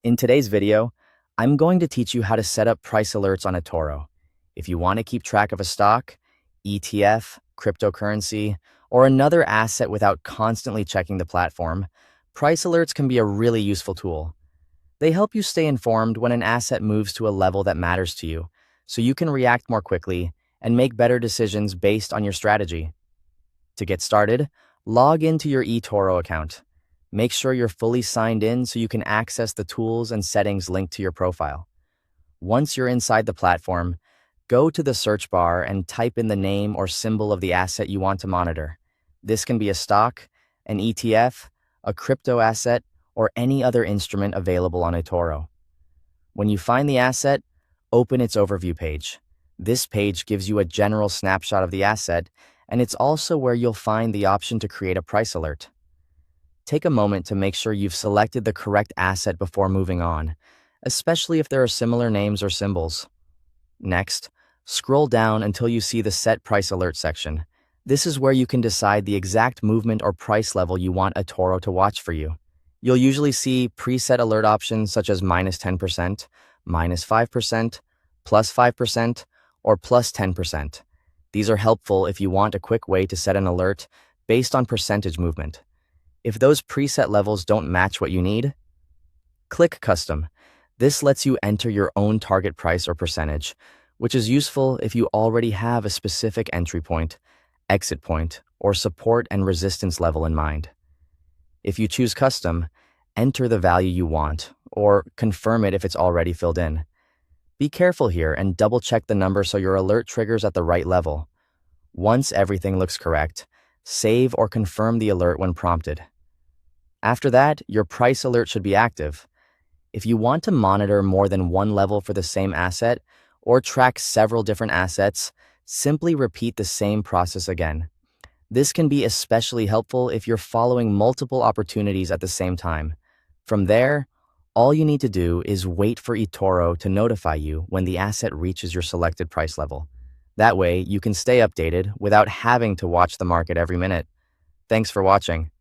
In today's video, I'm going to teach you how to set up price alerts on eToro. If you want to keep track of a stock, ETF, cryptocurrency, or another asset without constantly checking the platform, price alerts can be a really useful tool. They help you stay informed when an asset moves to a level that matters to you, so you can react more quickly and make better decisions based on your strategy. To get started, log into your eToro account. Make sure you're fully signed in so you can access the tools and settings linked to your profile. Once you're inside the platform, go to the search bar and type in the name or symbol of the asset you want to monitor. This can be a stock, an ETF, a crypto asset, or any other instrument available on eToro. When you find the asset, open its overview page. This page gives you a general snapshot of the asset, and it's also where you'll find the option to create a price alert. Take a moment to make sure you've selected the correct asset before moving on, especially if there are similar names or symbols. Next, scroll down until you see the Set Price Alert section. This is where you can decide the exact movement or price level you want eToro to watch for you. You'll usually see preset alert options such as -10%, -5%, +5%, or +10%. These are helpful if you want a quick way to set an alert based on percentage movement. If those preset levels don't match what you need, click Custom. This lets you enter your own target price or percentage, which is useful if you already have a specific entry point, exit point, or support and resistance level in mind. If you choose Custom, enter the value you want, or confirm it if it's already filled in. Be careful here and double-check the number so your alert triggers at the right level. Once everything looks correct, save or confirm the alert when prompted. After that, your price alert should be active. If you want to monitor more than one level for the same asset or track several different assets, simply repeat the same process again. This can be especially helpful if you're following multiple opportunities at the same time. From there, all you need to do is wait for eToro to notify you when the asset reaches your selected price level. That way, you can stay updated without having to watch the market every minute. Thanks for watching.